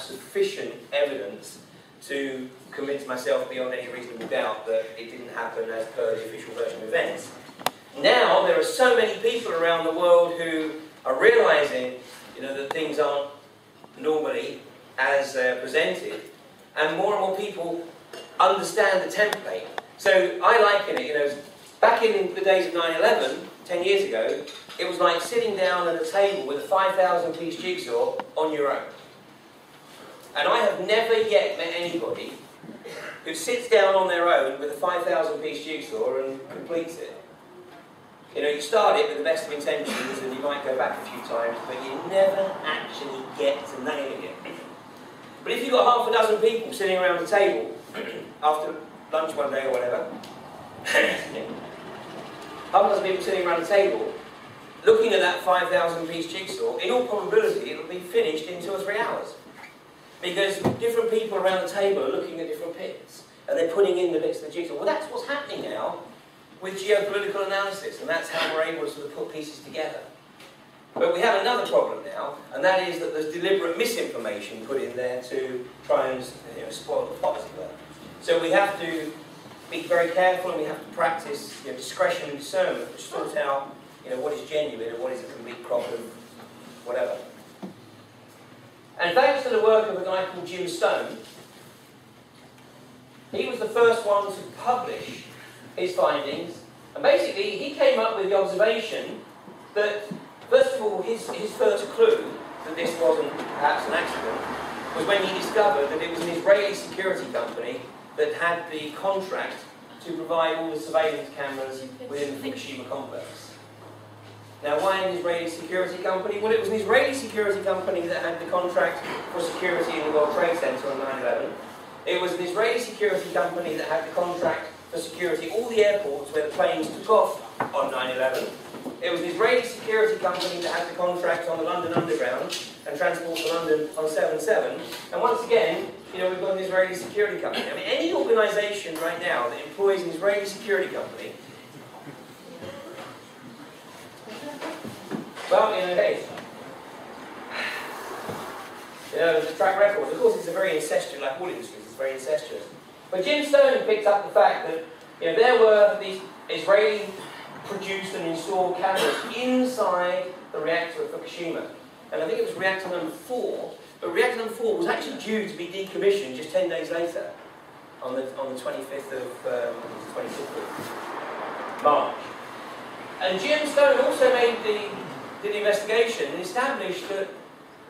sufficient evidence to convince myself beyond any reasonable doubt that it didn't happen as per the official version of events. Now there are so many people around the world who are realising, that things aren't normally as presented, and more people understand the template. So I liken it, back in the days of 9/11, 10 years ago, it was like sitting down at a table with a 5,000-piece jigsaw on your own. And I have never yet met anybody who sits down on their own with a 5,000-piece jigsaw and completes it. You start it with the best of intentions and you might go back a few times, but you never actually get to nailing it. But if you've got half a dozen people sitting around the table after lunch one day or whatever, half a dozen people sitting around the table, looking at that 5,000-piece jigsaw, in all probability it'll be finished in 2 or 3 hours. Because different people around the table are looking at different bits, and they're putting in the bits of the jigsaw. Well, that's what's happening now with geopolitical analysis, and that's how we're able to sort of put pieces together. But we have another problem now, and that is that there's deliberate misinformation put in there to try and spoil the plot, as it were. So we have to be very careful, and we have to practice discretion and discernment to sort out what is genuine and what is a complete crop of whatever. And thanks to the work of a guy called Jim Stone, he was the first one to publish his findings, and basically he came up with the observation that, first of all, his first clue that this wasn't perhaps an accident was when he discovered that it was an Israeli security company that had the contract to provide all the surveillance cameras within the Fukushima complex. Now, why an Israeli security company? Well, it was an Israeli security company that had the contract for security in the World Trade Center on 9/11. It was an Israeli security company that had the contract for security all the airports where the planes took off on 9/11. It was an Israeli security company that had the contract on the London Underground and Transport for London on 7/7. And once again, we've got an Israeli security company. I mean, any organisation right now that employs an Israeli security company, well, hey, there's a track record. Of course, it's a very incestuous, like all industries, it's very incestuous. But Jim Stone picked up the fact that there were these Israeli-produced and installed cameras inside the reactor of Fukushima. And I think it was reactor number 4, but reactor number 4 was actually due to be decommissioned just 10 days later, on the 25th of 26th of March. And Jim Stone also did the investigation and established that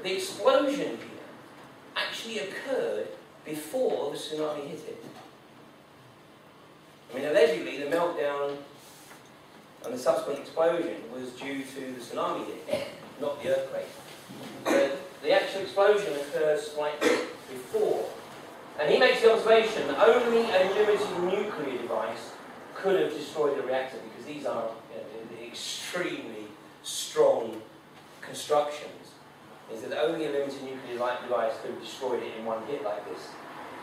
the explosion here actually occurred before the tsunami hit it. I mean, allegedly the meltdown and the subsequent explosion was due to the tsunami hit, not the earthquake. But the actual explosion occurred slightly before. And he makes the observation that only a limited nuclear device could have destroyed the reactor, because these are extremely strong constructions. Is that only a limited nuclear device could have destroyed it in one hit like this.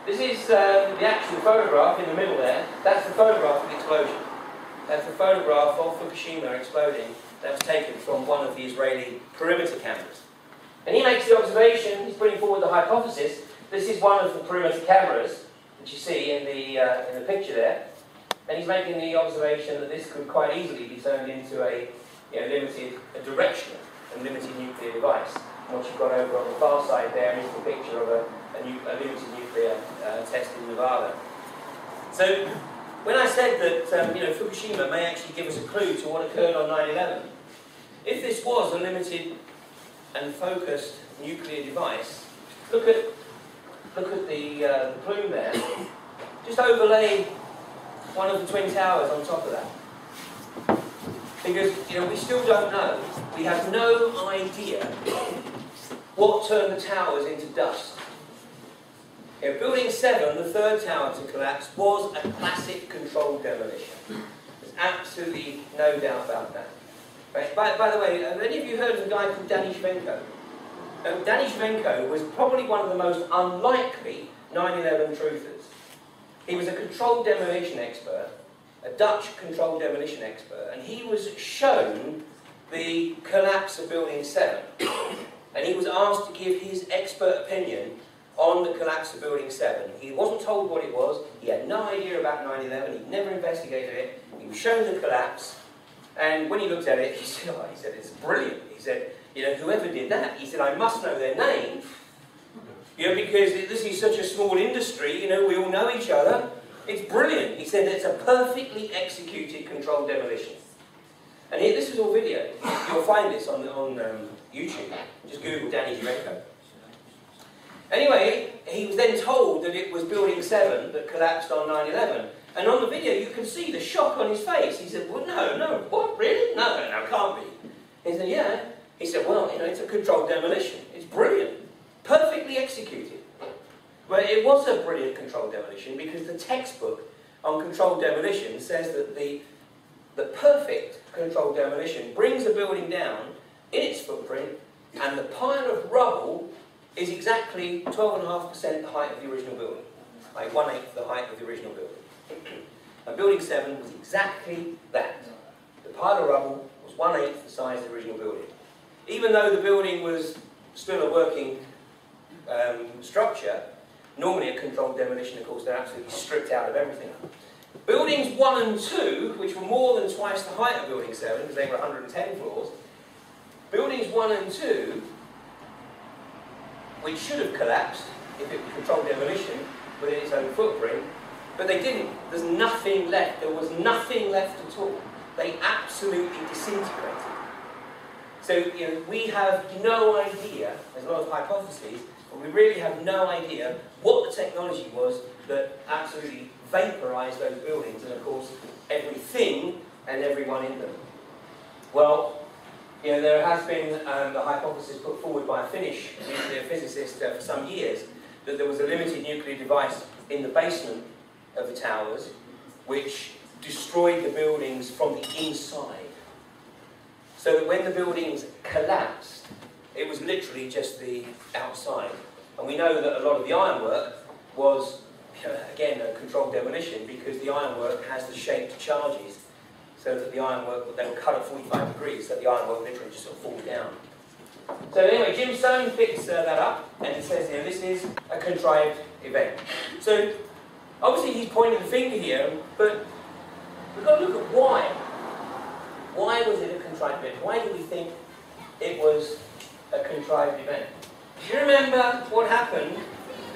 This is the actual photograph in the middle there. That's the photograph of the explosion. That's the photograph of Fukushima exploding that was taken from one of the Israeli perimeter cameras. And he makes the observation, he's putting forward the hypothesis, this is one of the perimeter cameras that you see in the picture there. And he's making the observation that this could quite easily be turned into a directional and limited nuclear device. And what you've got over on the far side there is the picture of a limited nuclear test in Nevada. So when I said that Fukushima may actually give us a clue to what occurred on 9/11, if this was a limited and focused nuclear device, look at the plume there. Just overlay one of the Twin Towers on top of that. Because, we still don't know. We have no idea what turned the towers into dust. Building 7, the third tower to collapse, was a classic controlled demolition. There's absolutely no doubt about that. Right? By the way, have any of you heard of a guy called Danny Shvenko? Danny Shvenko was probably one of the most unlikely 9/11 truthers. He was a controlled demolition expert, a Dutch controlled demolition expert, and he was shown the collapse of Building 7. And he was asked to give his expert opinion on the collapse of Building 7. He wasn't told what it was. He had no idea about 9/11. He'd never investigated it. He was shown the collapse. And when he looked at it, he said, oh, it's brilliant. He said, you know, whoever did that, he said, I must know their name. You know, because this is such a small industry, you know, we all know each other. It's brilliant. He said it's a perfectly executed controlled demolition. And here, this is all video. You'll find this on YouTube. Just Google Danny Jurenko. Anyway, he was then told that it was Building 7 that collapsed on 9/11. And on the video, you can see the shock on his face. He said, well, no, what, really? No, it can't be. He said, yeah. He said, well, you know, it's a controlled demolition. It's brilliant. Perfectly executed. Well, it was a brilliant controlled demolition because the textbook on controlled demolition says that the perfect controlled demolition brings a building down in its footprint, and the pile of rubble is exactly 12.5% the height of the original building, like 1/8 the height of the original building. And Building 7 was exactly that. The pile of rubble was 1/8 the size of the original building. Even though the building was still a working structure, normally a controlled demolition, of course, they're absolutely stripped out of everything. Buildings 1 and 2, which were more than twice the height of Building 7, because they were 110 floors, Buildings 1 and 2, which should have collapsed if it was controlled demolition within its own footprint, but they didn't. There's nothing left. There was nothing left at all. They absolutely disintegrated. So, you know, we have no idea, there's a lot of hypotheses, but we really have no idea what the technology was that absolutely vaporized those buildings and, of course, everything and everyone in them. Well, you know, there has been the hypothesis put forward by a Finnish nuclear physicist for some years that there was a limited nuclear device in the basement of the towers which destroyed the buildings from the inside. So that when the buildings collapsed, it was literally just the outside. And we know that a lot of the ironwork was, again, a controlled demolition because the ironwork has the shaped charges so that the ironwork, they will cut at 45 degrees, so the ironwork literally just sort of falls down. So anyway, Jim Stone picks that up, and he says, you know, this is a contrived event. So, obviously he's pointing the finger here, but we've got to look at why. Why was it a contrived event? Why do we think it was a contrived event? Do you remember what happened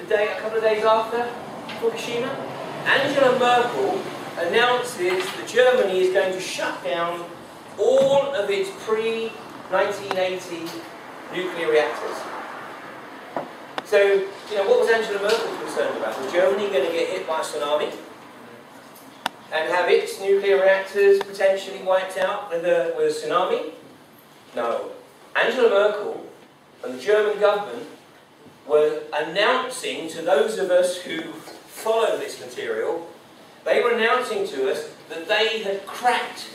a couple of days after Fukushima? Angela Merkel announces that Germany is going to shut down all of its pre-1980 nuclear reactors. So, you know, what was Angela Merkel concerned about? Was Germany going to get hit by a tsunami and have its nuclear reactors potentially wiped out with a tsunami? No. Angela Merkel and the German government were announcing to those of us who follow this material, they were announcing to us that they had cracked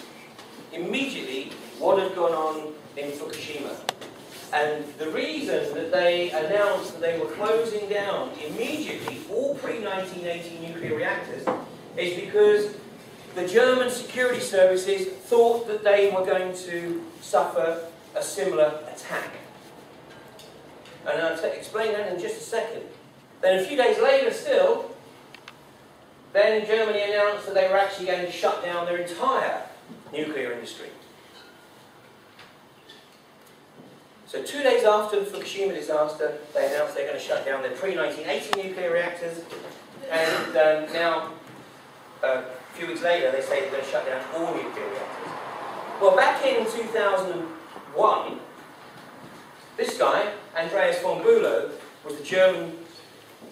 immediately what had gone on in Fukushima. And the reason that they announced that they were closing down immediately all pre-1980 nuclear reactors is because the German security services thought that they were going to suffer a similar attack. And I'll explain that in just a second. Then a few days later still, then Germany announced that they were actually going to shut down their entire nuclear industry. So 2 days after the Fukushima disaster, they announced they're going to shut down their pre-1980 nuclear reactors, and now, a few weeks later, they say they're going to shut down all nuclear reactors. Well, back in 2001, this guy, Andreas von Bülow, was the German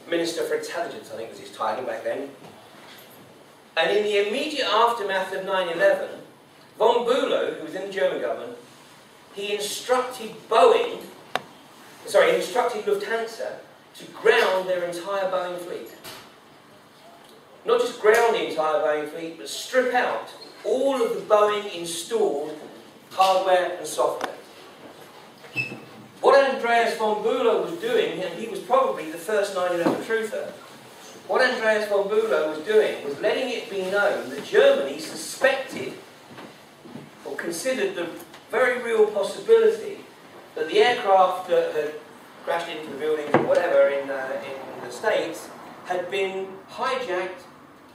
Minister for Intelligence, I think was his title back then. And in the immediate aftermath of 9/11, von Bülow, who was in the German government, he instructed Lufthansa to ground their entire Boeing fleet. Not just ground the entire Boeing fleet, but strip out all of the Boeing installed hardware and software. What Andreas von Bülow was doing, and he was probably the first 9/11 truther, what Andreas von Bülow was doing was letting it be known that Germany suspected or considered the very real possibility that the aircraft that had crashed into the buildings or whatever in States had been hijacked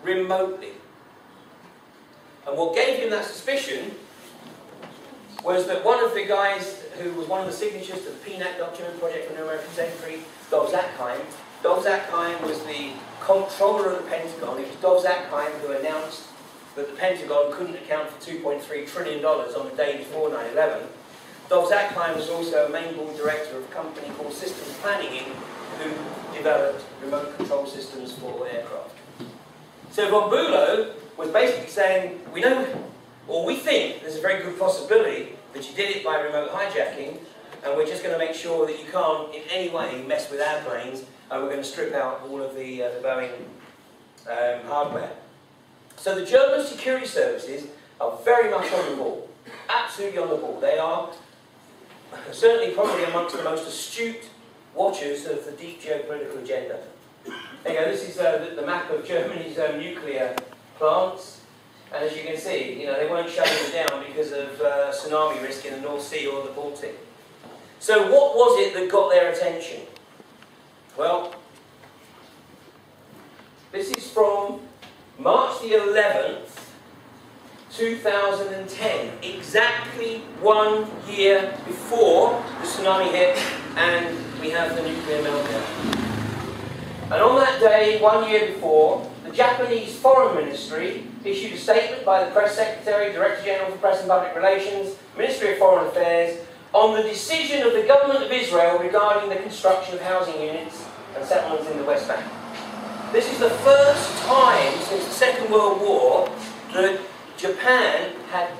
remotely. And what gave him that suspicion was that one of the guys who was one of the signatures to the PNAC document, Project for New American Secretary, Dov Zakheim was the controller of the Pentagon. It was Dov Zakheim who announced that the Pentagon couldn't account for $2.3 trillion on the day before 9/11. Dov Zakheim was also a main board director of a company called Systems Planning Inc., who developed remote control systems for aircraft. So von Bülow was basically saying, we know, or we think there's a very good possibility that you did it by remote hijacking, and we're just going to make sure that you can't in any way mess with our planes, and we're going to strip out all of the Boeing hardware. So the German security services are very much on the ball, absolutely on the ball. They are certainly probably amongst the most astute watchers of the deep geopolitical agenda. There you go, this is the map of Germany's nuclear plants, and as you can see, you know, they weren't shutting them down because of tsunami risk in the North Sea or the Baltic. So what was it that got their attention? Well, this is from March the 11th, 2010, exactly 1 year before the tsunami hit and we have the nuclear meltdown. And on that day, 1 year before, the Japanese Foreign Ministry issued a statement by the Press Secretary, Director General for Press and Public Relations, Ministry of Foreign Affairs, on the decision of the government of Israel regarding the construction of housing units and settlements in the West Bank. This is the first time since the Second World War that Japan had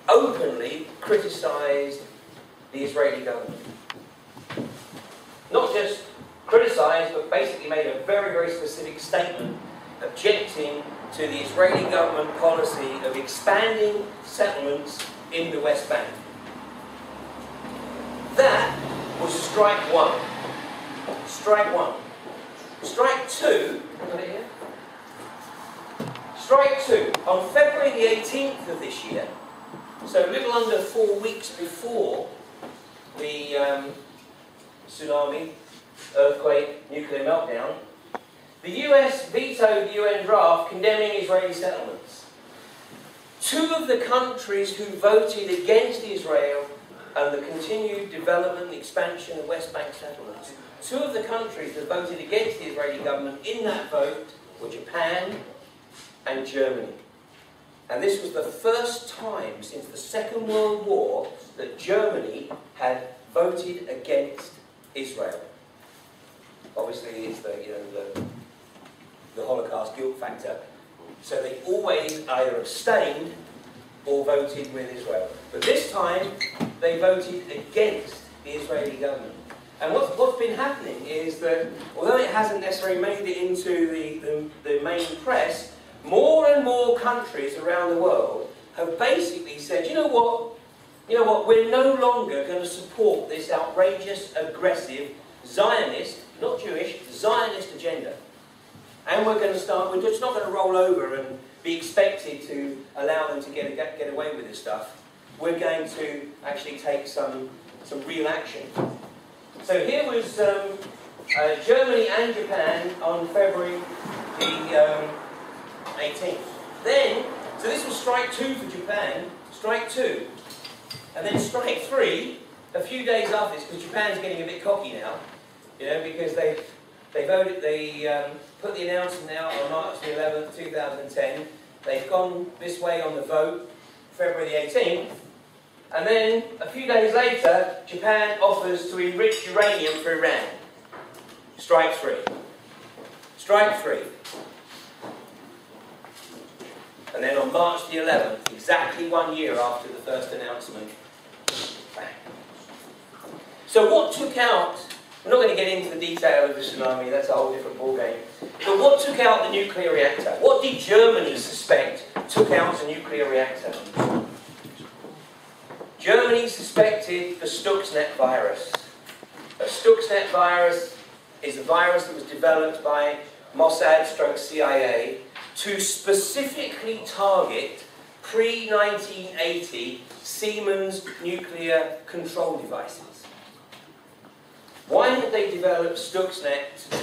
openly criticised the Israeli government. Not just criticised, but basically made a very, very specific statement objecting to the Israeli government policy of expanding settlements in the West Bank. That was strike one. Strike one. Strike two, got it here? Strike two, on February the 18th of this year, so a little under 4 weeks before the tsunami, earthquake, nuclear meltdown, the US vetoed the UN draft condemning Israeli settlements. Two of the countries who voted against Israel and the continued development and expansion of West Bank settlements, two of the countries that voted against the Israeli government in that vote were Japan and Germany. And this was the first time since the Second World War that Germany had voted against Israel. Obviously, it's the Holocaust guilt factor. So they always either abstained or voted with Israel. But this time, they voted against the Israeli government. And what's been happening is that, although it hasn't necessarily made it into the main press, more and more countries around the world have basically said, you know what, we're no longer going to support this outrageous, aggressive, Zionist, not Jewish, Zionist agenda. And we're just not going to roll over and be expected to allow them to get away with this stuff. We're going to actually take some real action. So here was Germany and Japan on February the 18th. Then, so this was strike two for Japan, strike two. And then strike three, a few days after this, because Japan's getting a bit cocky now, you know, because they put the announcement out on March the 11th, 2010. They've gone this way on the vote, February the 18th. And then, a few days later, Japan offers to enrich uranium for Iran. Strike three. Strike three. And then on March the 11th, exactly 1 year after the first announcement, bang. So what took out, I'm not going to get into the detail of the tsunami, that's a whole different ballgame, but what took out the nuclear reactor? What did Germany suspect took out the nuclear reactor? Germany suspected the Stuxnet virus. A Stuxnet virus is a virus that was developed by Mossad/CIA to specifically target pre-1980 Siemens nuclear control devices. Why had they developed Stuxnet